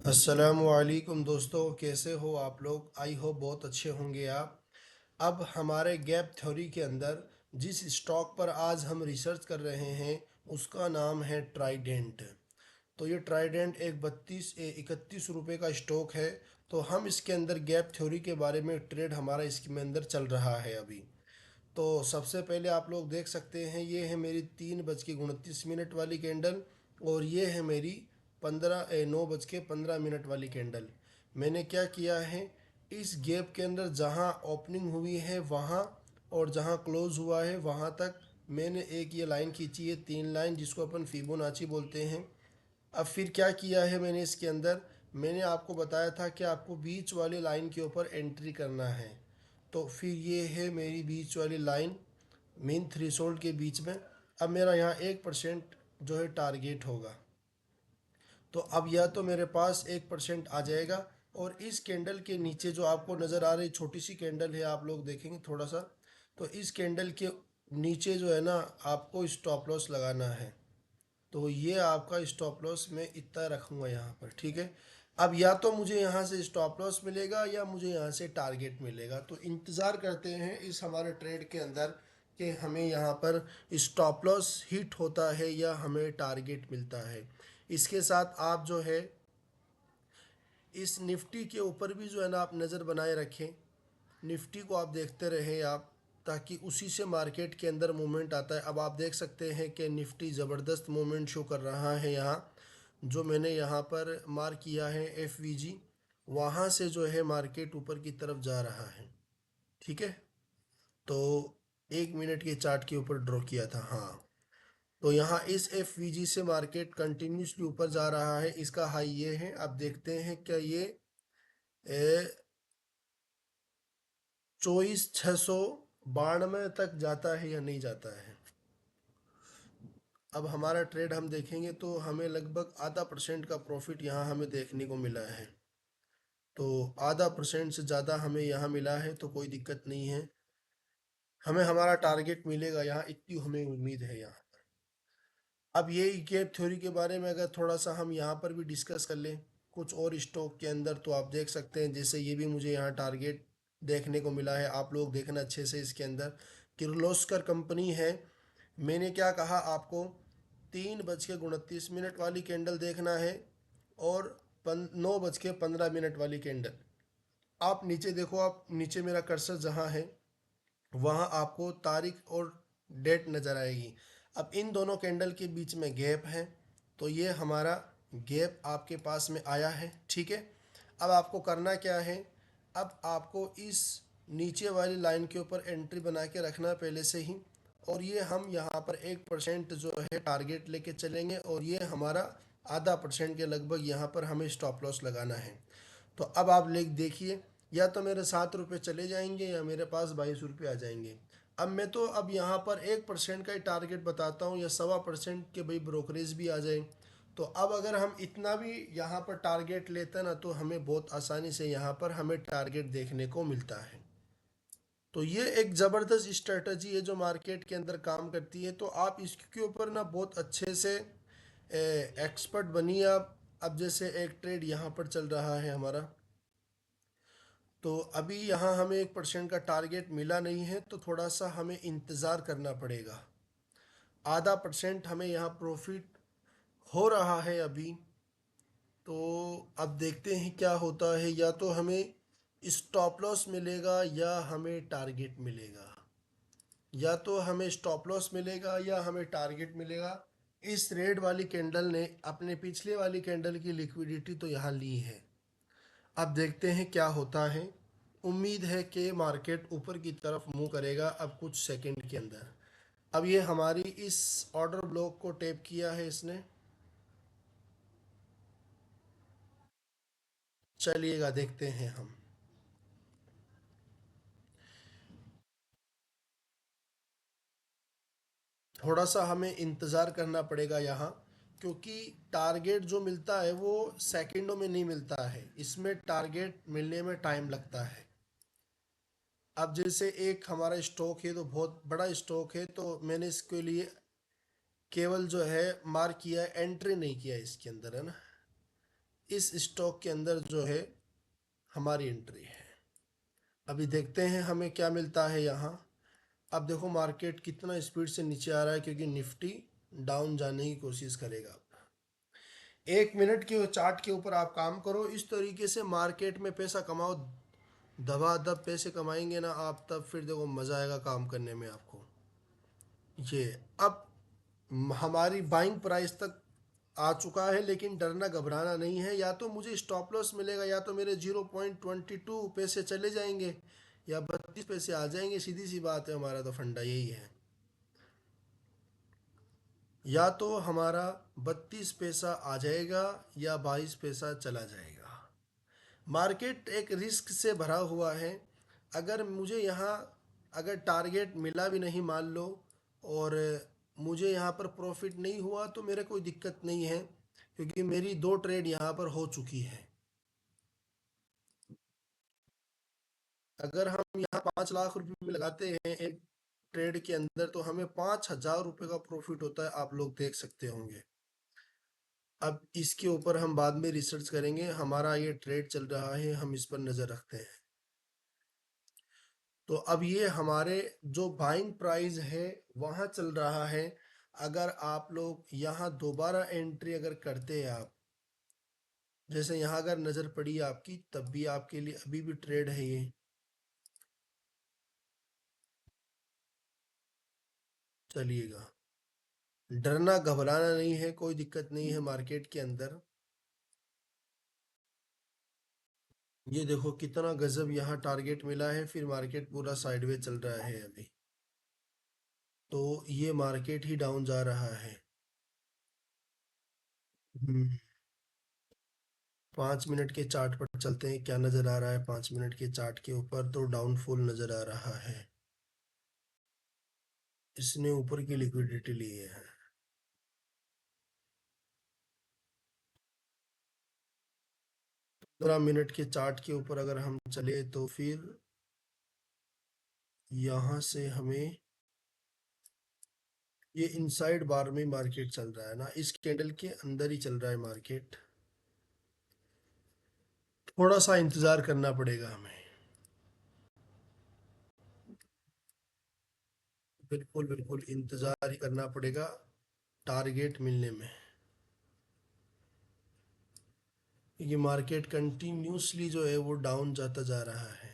अस्सलामुअलैकुम दोस्तों, कैसे हो आप लोग? आई होप बहुत अच्छे होंगे आप। अब हमारे गैप थ्योरी के अंदर जिस स्टॉक पर आज हम रिसर्च कर रहे हैं उसका नाम है ट्राइडेंट। तो ये ट्राइडेंट एक 31 रुपये का स्टॉक है। तो हम इसके अंदर गैप थ्योरी के बारे में ट्रेड हमारा इसके अंदर चल रहा है अभी। तो सबसे पहले आप लोग देख सकते हैं, ये है मेरी 3:29 वाली कैंडल और ये है मेरी 9:15 वाली कैंडल। मैंने क्या किया है, इस गैप के अंदर जहाँ ओपनिंग हुई है वहाँ और जहाँ क्लोज हुआ है वहाँ तक मैंने एक ये लाइन खींची है, 3 लाइन, जिसको अपन फिबोनाची बोलते हैं। अब फिर क्या किया है मैंने इसके अंदर, मैंने आपको बताया था कि आपको बीच वाली लाइन के ऊपर एंट्री करना है। तो फिर ये है मेरी बीच वाली लाइन, मेन थ्रेशोल्ड के बीच में। अब मेरा यहाँ 1% जो है टारगेट होगा। तो अब या तो मेरे पास 1% आ जाएगा, और इस कैंडल के नीचे जो आपको नज़र आ रही छोटी सी कैंडल है, आप लोग देखेंगे थोड़ा सा, तो इस कैंडल के नीचे जो है ना, आपको स्टॉप लॉस लगाना है। तो ये आपका स्टॉप लॉस मैं इतना रखूँगा यहाँ पर, ठीक है। अब या तो मुझे यहाँ से स्टॉप लॉस मिलेगा या मुझे यहाँ से टारगेट मिलेगा। तो इंतज़ार करते हैं इस हमारे ट्रेड के अंदर कि हमें यहाँ पर स्टॉप लॉस हिट होता है या हमें टारगेट मिलता है। इसके साथ आप जो है इस निफ्टी के ऊपर भी जो है ना, आप नज़र बनाए रखें। निफ्टी को आप देखते रहें आप, ताकि उसी से मार्केट के अंदर मूवमेंट आता है। अब आप देख सकते हैं कि निफ्टी ज़बरदस्त मूवमेंट शो कर रहा है यहाँ। जो मैंने यहाँ पर मार्क किया है FVG, वहाँ से जो है मार्केट ऊपर की तरफ जा रहा है, ठीक है। तो 1 मिनट के चार्ट के ऊपर ड्रॉ किया था, हाँ। तो यहाँ इस FVG से मार्केट कंटिन्यूसली ऊपर जा रहा है। इसका हाई ये है। अब देखते हैं क्या ये 24,692 तक जाता है या नहीं जाता है। अब हमारा ट्रेड हम देखेंगे तो हमें लगभग ½ % का प्रॉफिट यहाँ हमें देखने को मिला है। तो ½% से ज़्यादा हमें यहाँ मिला है, तो कोई दिक्कत नहीं है। हमें हमारा टारगेट मिलेगा यहाँ, इतनी हमें उम्मीद है यहाँ। अब ये गैप थ्योरी के बारे में अगर थोड़ा सा हम यहाँ पर भी डिस्कस कर लें कुछ और स्टॉक के अंदर, तो आप देख सकते हैं जैसे ये भी मुझे यहाँ टारगेट देखने को मिला है। आप लोग देखना अच्छे से, इसके अंदर किर्लोस्कर कंपनी है। मैंने क्या कहा आपको, 3:29 वाली कैंडल देखना है और 9:15 वाली कैंडल। आप नीचे देखो, आप नीचे मेरा कर्सर जहाँ है वहाँ आपको तारीख और डेट नज़र आएगी। अब इन दोनों कैंडल के बीच में गैप है, तो ये हमारा गैप आपके पास में आया है, ठीक है। अब आपको करना क्या है, अब आपको इस नीचे वाली लाइन के ऊपर एंट्री बना के रखना पहले से ही। और ये हम यहाँ पर 1% जो है टारगेट लेके चलेंगे, और ये हमारा ½ % के लगभग यहाँ पर हमें स्टॉप लॉस लगाना है। तो अब आप लेख देखिए, या तो मेरे 7 रुपये चले जाएंगे या मेरे पास 22 रुपये आ जाएंगे। अब मैं तो अब यहाँ पर 1% का ही टारगेट बताता हूँ, या 1.25% के भाई ब्रोकरेज भी आ जाए। तो अब अगर हम इतना भी यहाँ पर टारगेट लेते हैं ना, तो हमें बहुत आसानी से यहाँ पर हमें टारगेट देखने को मिलता है। तो ये एक ज़बरदस्त स्ट्रेटजी है जो मार्केट के अंदर काम करती है। तो आप इसके ऊपर ना बहुत अच्छे से एक्सपर्ट बनिए आप। अब जैसे एक ट्रेड यहाँ पर चल रहा है हमारा, तो अभी यहाँ हमें 1% का टारगेट मिला नहीं है, तो थोड़ा सा हमें इंतज़ार करना पड़ेगा। ½ % हमें यहाँ प्रॉफिट हो रहा है अभी। तो अब देखते हैं क्या होता है, या तो हमें स्टॉप लॉस मिलेगा या हमें टारगेट मिलेगा। या तो हमें स्टॉप लॉस मिलेगा या हमें टारगेट मिलेगा। इस रेड वाली कैंडल ने अपने पिछले वाली कैंडल की लिक्विडिटी तो यहाँ ली है। अब देखते हैं क्या होता है। उम्मीद है कि मार्केट ऊपर की तरफ मूव करेगा अब कुछ सेकंड के अंदर। अब ये हमारी इस ऑर्डर ब्लॉक को टैप किया है इसने। चलिएगा देखते हैं हम। थोड़ा सा हमें इंतज़ार करना पड़ेगा यहाँ, क्योंकि टारगेट जो मिलता है वो सेकंडों में नहीं मिलता है, इसमें टारगेट मिलने में टाइम लगता है। अब जैसे एक हमारा स्टॉक है, तो बहुत बड़ा स्टॉक है, तो मैंने इसके लिए केवल जो है मार्क किया है, एंट्री नहीं किया है इसके अंदर, है ना। इस स्टॉक के अंदर जो है हमारी एंट्री है। अभी देखते हैं हमें क्या मिलता है यहाँ। अब देखो मार्केट कितना स्पीड से नीचे आ रहा है, क्योंकि निफ्टी डाउन जाने की कोशिश करेगा। 1 मिनट के चार्ट के ऊपर आप काम करो, इस तरीके से मार्केट में पैसा कमाओ। दबादब पैसे कमाएंगे ना आप, तब फिर देखो मज़ा आएगा काम करने में आपको। ये अब हमारी बाइंग प्राइस तक आ चुका है, लेकिन डरना घबराना नहीं है। या तो मुझे स्टॉप लॉस मिलेगा, या तो मेरे 0.22 पैसे चले जाएंगे, या 32 पैसे आ जाएंगे। सीधी सी बात है, हमारा तो फंडा यही है। या तो हमारा 32 पैसा आ जाएगा, या 22 पैसा चला जाएगा। मार्केट एक रिस्क से भरा हुआ है। अगर मुझे यहाँ, अगर टारगेट मिला भी नहीं मान लो, और मुझे यहाँ पर प्रॉफिट नहीं हुआ, तो मेरे कोई दिक्कत नहीं है, क्योंकि मेरी 2 ट्रेड यहाँ पर हो चुकी है। अगर हम यहाँ 5 लाख रुपए में लगाते हैं एक ट्रेड के अंदर, तो हमें 5,000 रुपये का प्रॉफिट होता है, आप लोग देख सकते होंगे। अब इसके ऊपर हम बाद में रिसर्च करेंगे। हमारा ये ट्रेड चल रहा है, हम इस पर नज़र रखते हैं। तो अब ये हमारे जो बाइंग प्राइस है वहाँ चल रहा है। अगर आप लोग यहाँ दोबारा एंट्री अगर करते हैं आप, जैसे यहाँ अगर नज़र पड़ी आपकी, तब भी आपके लिए अभी भी ट्रेड है ये। चलिएगा, डरना घबराना नहीं है, कोई दिक्कत नहीं है मार्केट के अंदर। ये देखो कितना गजब यहाँ टारगेट मिला है, फिर मार्केट पूरा साइडवेज चल रहा है अभी। तो ये मार्केट ही डाउन जा रहा है। हम्म 5 मिनट के चार्ट पर चलते हैं, क्या नज़र आ रहा है 5 मिनट के चार्ट के ऊपर। तो डाउनफॉल नज़र आ रहा है, इसने ऊपर की लिक्विडिटी ली है। 15 मिनट के चार्ट के ऊपर अगर हम चले, तो फिर यहाँ से हमें ये इनसाइड बार में मार्केट चल रहा है ना, इस कैंडल के अंदर ही चल रहा है मार्केट। थोड़ा सा इंतज़ार करना पड़ेगा हमें। बिल्कुल बिल्कुल इंतज़ार ही करना पड़ेगा टारगेट मिलने में। ये मार्केट कंटिन्यूसली जो है वो डाउन जाता जा रहा है।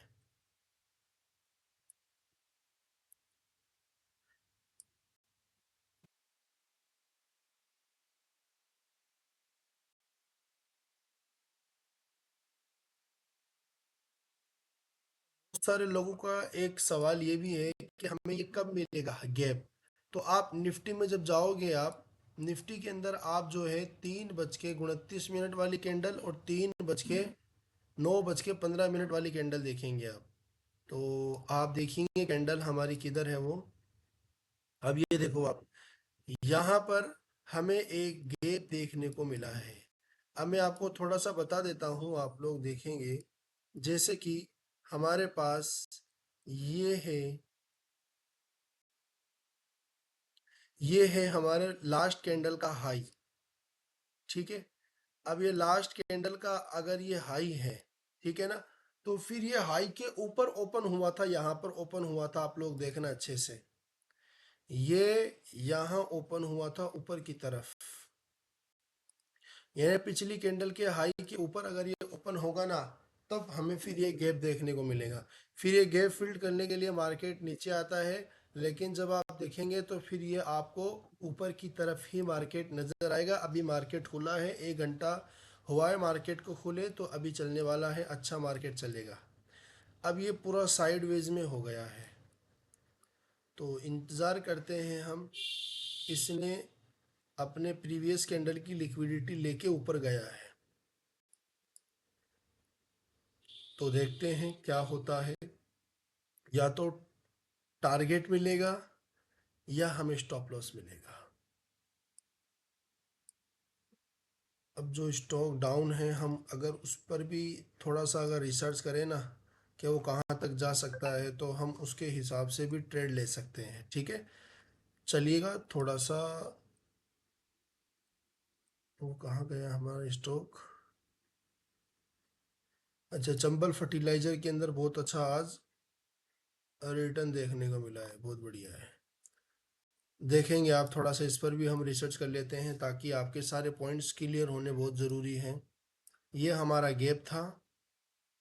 बहुत सारे लोगों का एक सवाल ये भी है कि हमें ये कब मिलेगा गैप। तो आप निफ्टी में जब जाओगे, आप निफ्टी के अंदर आप जो है 3:29 वाली कैंडल और 9:15 वाली कैंडल देखेंगे आप। तो आप देखेंगे कैंडल हमारी किधर है वो। अब ये देखो आप, यहाँ पर हमें एक गैप देखने को मिला है। अब मैं आपको थोड़ा सा बता देता हूँ, आप लोग देखेंगे। जैसे कि हमारे पास ये है, ये है हमारे लास्ट कैंडल का हाई। ठीक है, अब ये लास्ट कैंडल का अगर ये हाई है, ठीक है ना, तो फिर ये हाई के ऊपर ओपन हुआ था, यहाँ पर ओपन हुआ था, आप लोग देखना अच्छे से। ये यहाँ ओपन हुआ था ऊपर की तरफ, यानी पिछली कैंडल के हाई के ऊपर अगर ये ओपन होगा ना, तब हमें फिर ये गैप देखने को मिलेगा। फिर ये गैप फिल्ड करने के लिए मार्केट नीचे आता है, लेकिन जब आप देखेंगे तो फिर ये आपको ऊपर की तरफ ही मार्केट नज़र आएगा। अभी मार्केट खुला है, 1 घंटा हुआ है मार्केट को खुले, तो अभी चलने वाला है, अच्छा मार्केट चलेगा। अब ये पूरा साइडवेज में हो गया है, तो इंतज़ार करते हैं हम। इसने अपने प्रीवियस कैंडल की लिक्विडिटी लेके ऊपर गया है, तो देखते हैं क्या होता है। या तो टारगेट मिलेगा, या हमें स्टॉप लॉस मिलेगा। अब जो स्टॉक डाउन है, हम अगर उस पर भी थोड़ा सा अगर रिसर्च करें ना कि वो कहाँ तक जा सकता है, तो हम उसके हिसाब से भी ट्रेड ले सकते हैं। ठीक है, चलिएगा थोड़ा सा। वो कहाँ गया हमारा स्टॉक। अच्छा, चंबल फर्टिलाइजर के अंदर बहुत अच्छा आज रिटर्न देखने को मिला है, बहुत बढ़िया है। देखेंगे आप, थोड़ा सा इस पर भी हम रिसर्च कर लेते हैं ताकि आपके सारे पॉइंट्स क्लियर होने बहुत ज़रूरी हैं। ये हमारा गैप था,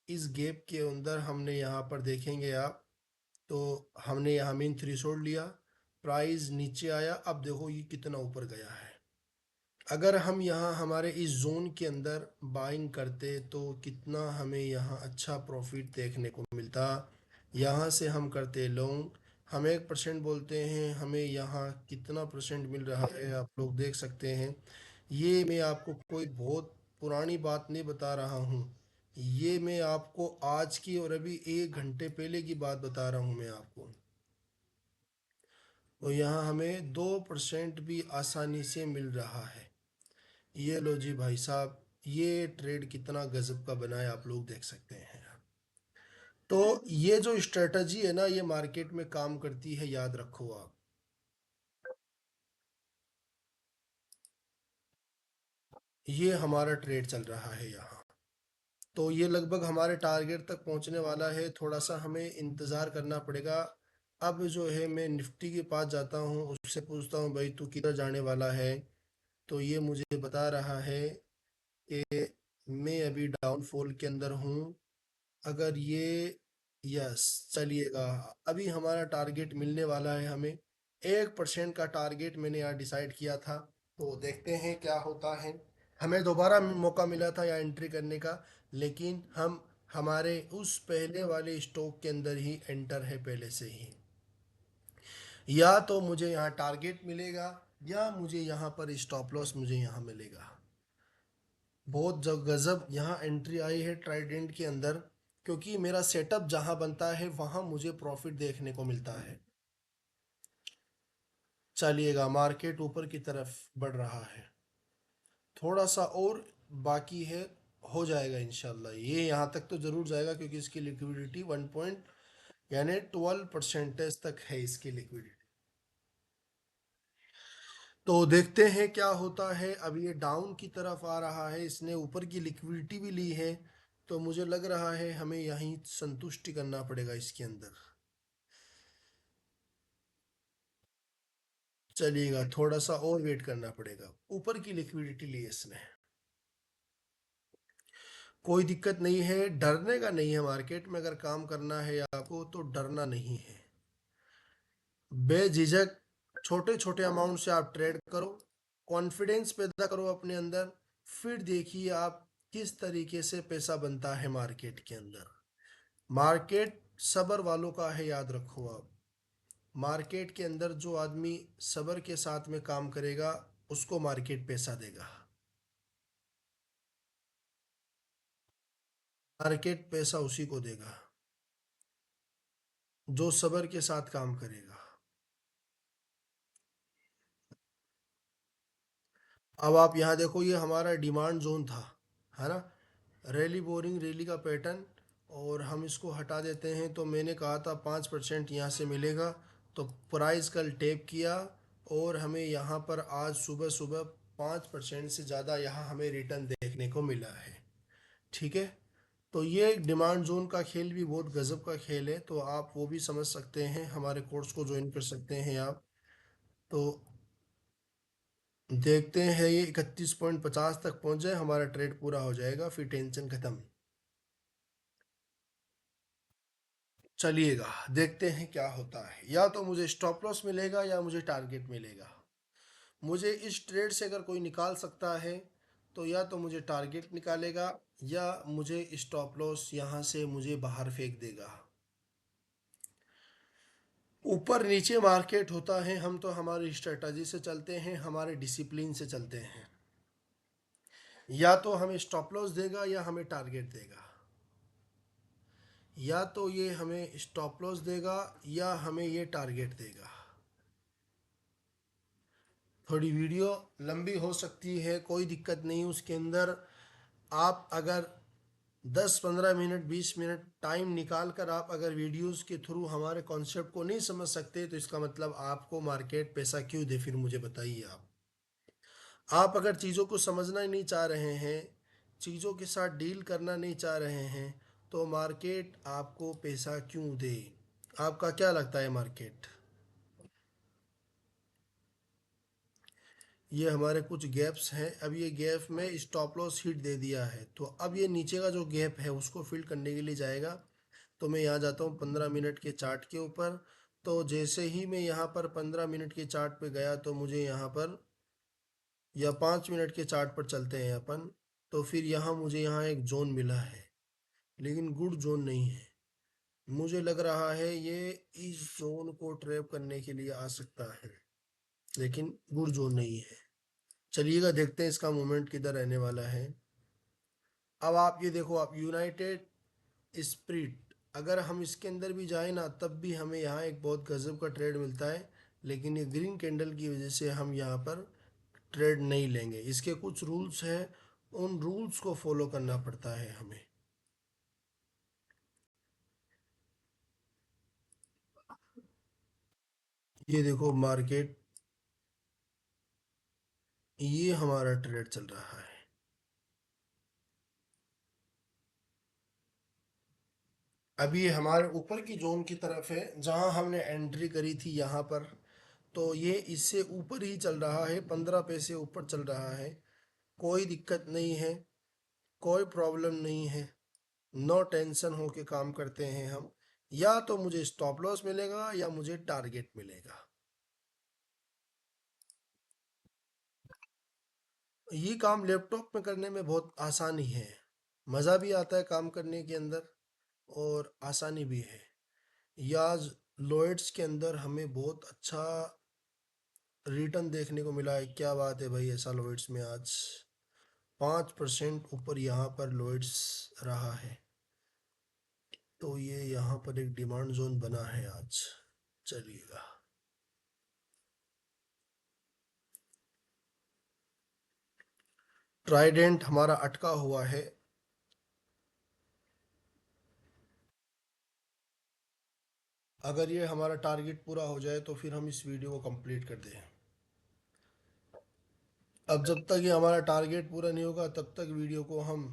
इस गैप के अंदर हमने यहाँ पर देखेंगे आप, तो हमने यहाँ मेन थ्रेशोल्ड लिया, प्राइस नीचे आया, अब देखो ये कितना ऊपर गया है। अगर हम यहाँ हमारे इस जोन के अंदर बाइंग करते तो कितना हमें यहाँ अच्छा प्रॉफिट देखने को मिलता। यहाँ से हम करते लॉन्ग, हम 1% बोलते हैं, हमें यहाँ कितना परसेंट मिल रहा है आप लोग देख सकते हैं। ये मैं आपको कोई बहुत पुरानी बात नहीं बता रहा हूँ, ये मैं आपको आज की और अभी 1 घंटे पहले की बात बता रहा हूँ मैं आपको। तो यहाँ हमें 2% भी आसानी से मिल रहा है। ये लो जी भाई साहब, ये ट्रेड कितना गजब का बना है आप लोग देख सकते हैं। तो ये जो स्ट्रेटजी है ना, ये मार्केट में काम करती है, याद रखो आप। ये हमारा ट्रेड चल रहा है यहाँ, तो ये लगभग हमारे टारगेट तक पहुंचने वाला है, थोड़ा सा हमें इंतज़ार करना पड़ेगा। अब जो है मैं निफ्टी के पास जाता हूँ, उससे पूछता हूँ भाई तू किधर जाने वाला है। तो ये मुझे बता रहा है कि मैं अभी डाउनफॉल के अंदर हूँ। अगर ये, यस, चलिएगा, अभी हमारा टारगेट मिलने वाला है हमें। 1% का टारगेट मैंने यहाँ डिसाइड किया था, तो देखते हैं क्या होता है। हमें दोबारा मौका मिला था यहाँ एंट्री करने का, लेकिन हम हमारे उस पहले वाले स्टॉक के अंदर ही एंटर है पहले से ही। या तो मुझे यहाँ टारगेट मिलेगा, या मुझे यहाँ पर स्टॉप लॉस मुझे यहाँ मिलेगा। बहुत गजब यहाँ एंट्री आई है ट्राइडेंट के अंदर, क्योंकि मेरा सेटअप जहाँ बनता है वहाँ मुझे प्रॉफिट देखने को मिलता है। चलिएगा, मार्केट ऊपर की तरफ बढ़ रहा है, थोड़ा सा और बाकी है, हो जाएगा इंशाल्लाह। ये यहाँ तक तो ज़रूर जाएगा क्योंकि इसकी लिक्विडिटी 1 पॉइंट यानी 12% तक है इसकी लिक्विडिटी। तो देखते हैं क्या होता है। अब ये डाउन की तरफ आ रहा है, इसने ऊपर की लिक्विडिटी भी ली है, तो मुझे लग रहा है हमें यहीं संतुष्टि करना पड़ेगा इसके अंदर। चलिएगा, थोड़ा सा और वेट करना पड़ेगा, ऊपर की लिक्विडिटी ली इसने, कोई दिक्कत नहीं है, डरने का नहीं है। मार्केट में अगर काम करना है आपको तो डरना नहीं है, बेझिझक छोटे छोटे अमाउंट से आप ट्रेड करो, कॉन्फिडेंस पैदा करो अपने अंदर, फिर देखिए आप किस तरीके से पैसा बनता है मार्केट के अंदर। मार्केट सबर वालों का है, याद रखो आप। मार्केट के अंदर जो आदमी सबर के साथ में काम करेगा उसको मार्केट पैसा देगा, मार्केट पैसा उसी को देगा जो सबर के साथ काम करेगा। अब आप यहाँ देखो, ये हमारा डिमांड जोन था, है ना, रैली बोरिंग रैली का पैटर्न, और हम इसको हटा देते हैं। तो मैंने कहा था 5% यहाँ से मिलेगा, तो प्राइस कल टैप किया, और हमें यहाँ पर आज सुबह सुबह 5% से ज़्यादा यहाँ हमें रिटर्न देखने को मिला है। ठीक है, तो ये डिमांड जोन का खेल भी बहुत गजब का खेल है, तो आप वो भी समझ सकते हैं, हमारे कोर्स को ज्वाइन कर सकते हैं आप। तो देखते हैं ये 31.50 तक पहुंच जाए, हमारा ट्रेड पूरा हो जाएगा, फिर टेंशन खत्म। चलिएगा, देखते हैं क्या होता है, या तो मुझे स्टॉप लॉस मिलेगा या मुझे टारगेट मिलेगा। मुझे इस ट्रेड से अगर कोई निकाल सकता है तो या तो मुझे टारगेट निकालेगा, या मुझे स्टॉप लॉस यहाँ से मुझे बाहर फेंक देगा। ऊपर नीचे मार्केट होता है, हम तो हमारी स्ट्रेटजी से चलते हैं, हमारे डिसिप्लिन से चलते हैं। या तो हमें स्टॉप लॉस देगा या हमें टारगेट देगा, या तो ये हमें स्टॉप लॉस देगा या हमें ये टारगेट देगा। थोड़ी वीडियो लंबी हो सकती है, कोई दिक्कत नहीं उसके अंदर। आप अगर 10-15 मिनट 20 मिनट टाइम निकाल कर आप अगर वीडियोस के थ्रू हमारे कॉन्सेप्ट को नहीं समझ सकते, तो इसका मतलब आपको मार्केट पैसा क्यों दे, फिर मुझे बताइए आप। अगर चीज़ों को समझना ही नहीं चाह रहे हैं चीज़ों के साथ डील करना नहीं चाह रहे हैं तो मार्केट आपको पैसा क्यों दे? आपका क्या लगता है मार्केट? ये हमारे कुछ गैप्स हैं। अब ये गैप में स्टॉप लॉस हिट दे दिया है, तो अब ये नीचे का जो गैप है उसको फिल करने के लिए जाएगा। तो मैं यहाँ जाता हूँ 15 मिनट के चार्ट के ऊपर। तो जैसे ही मैं यहाँ पर 15 मिनट के चार्ट पे गया तो मुझे यहाँ पर, या 5 मिनट के चार्ट पर चलते हैं अपन, तो फिर यहाँ मुझे यहाँ एक जोन मिला है, लेकिन गुड जोन नहीं है। मुझे लग रहा है ये इस जोन को ट्रैप करने के लिए आ सकता है, लेकिन गुड जोन नहीं है। चलिएगा देखते हैं इसका मूवमेंट किधर रहने वाला है। अब आप ये देखो, आप यूनाइटेड स्पिरिट, अगर हम इसके अंदर भी जाए ना तब भी हमें यहाँ एक बहुत गजब का ट्रेड मिलता है, लेकिन ये ग्रीन कैंडल की वजह से हम यहाँ पर ट्रेड नहीं लेंगे। इसके कुछ रूल्स हैं, उन रूल्स को फॉलो करना पड़ता है हमें। ये देखो मार्केट, ये हमारा ट्रेड चल रहा है। अभी ये हमारे ऊपर की जोन की तरफ है जहां हमने एंट्री करी थी यहाँ पर। तो ये इससे ऊपर ही चल रहा है, 15 पैसे ऊपर चल रहा है। कोई दिक्कत नहीं है, कोई प्रॉब्लम नहीं है। नो टेंशन हो के काम करते हैं हम। या तो मुझे स्टॉप लॉस मिलेगा या मुझे टारगेट मिलेगा। ये काम लैपटॉप में करने में बहुत आसानी है, मज़ा भी आता है काम करने के अंदर, और आसानी भी है। या लॉयड्स के अंदर हमें बहुत अच्छा रिटर्न देखने को मिला है। क्या बात है भाई, ऐसा लॉयड्स में आज 5% ऊपर यहाँ पर लॉयड्स रहा है। तो ये यहाँ पर एक डिमांड जोन बना है आज। चलिएगा, ट्राइडेंट हमारा अटका हुआ है। अगर ये हमारा टारगेट पूरा हो जाए तो फिर हम इस वीडियो को कंप्लीट कर दें। अब जब तक ये हमारा टारगेट पूरा नहीं होगा तब तक वीडियो को हम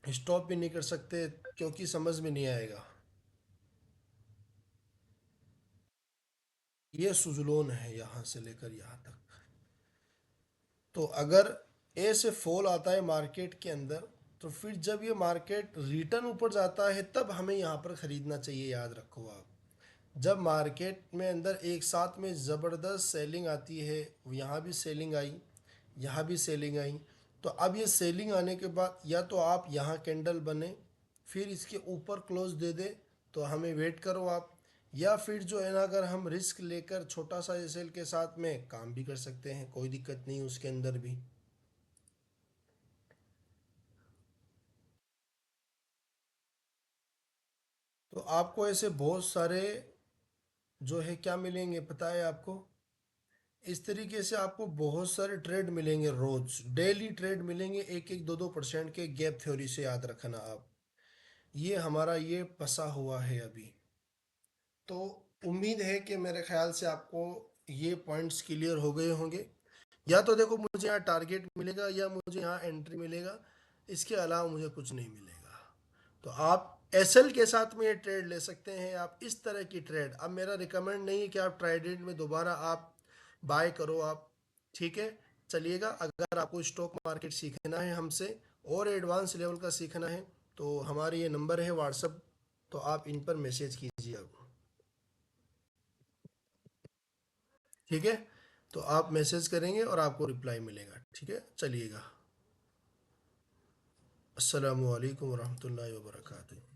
स्टॉप भी नहीं कर सकते, क्योंकि समझ में नहीं आएगा। ये सुजलोन है यहाँ से लेकर यहाँ तक। तो अगर ए से फॉल आता है मार्केट के अंदर, तो फिर जब ये मार्केट रिटर्न ऊपर जाता है तब हमें यहाँ पर ख़रीदना चाहिए। याद रखो आप, जब मार्केट में अंदर एक साथ में ज़बरदस्त सेलिंग आती है, यहाँ भी सेलिंग आई, यहाँ भी सेलिंग आई, तो अब ये सेलिंग आने के बाद या तो आप यहाँ कैंडल बने फिर इसके ऊपर क्लोज दे दे, तो हमें वेट करो आप। या फिर जो है ना, अगर हम रिस्क लेकर छोटा सा एसएल के साथ में काम भी कर सकते हैं, कोई दिक्कत नहीं उसके अंदर भी। तो आपको ऐसे बहुत सारे जो है क्या मिलेंगे पता है आपको? इस तरीके से आपको बहुत सारे ट्रेड मिलेंगे, रोज डेली ट्रेड मिलेंगे, एक एक दो दो परसेंट के गैप थ्योरी से। याद रखना आप, ये हमारा ये फंसा हुआ है अभी। तो उम्मीद है कि मेरे ख्याल से आपको ये पॉइंट्स क्लियर हो गए होंगे। या तो देखो, मुझे यहाँ टारगेट मिलेगा या मुझे यहाँ एंट्री मिलेगा, इसके अलावा मुझे कुछ नहीं मिलेगा। तो आप एसएल के साथ में ये ट्रेड ले सकते हैं, आप इस तरह की ट्रेड। अब मेरा रिकमेंड नहीं है कि आप ट्राइडेंट में दोबारा आप बाय करो आप, ठीक है? चलिएगा, अगर आपको स्टॉक मार्केट सीखना है हमसे और एडवांस लेवल का सीखना है तो हमारे ये नंबर है व्हाट्सअप, तो आप इन पर मैसेज कीजिए अब, ठीक है? तो आप मैसेज करेंगे और आपको रिप्लाई मिलेगा, ठीक है? चलिएगा, अस्सलामु अलैकुम वरहमतुल्लाहि वबरकातुहू।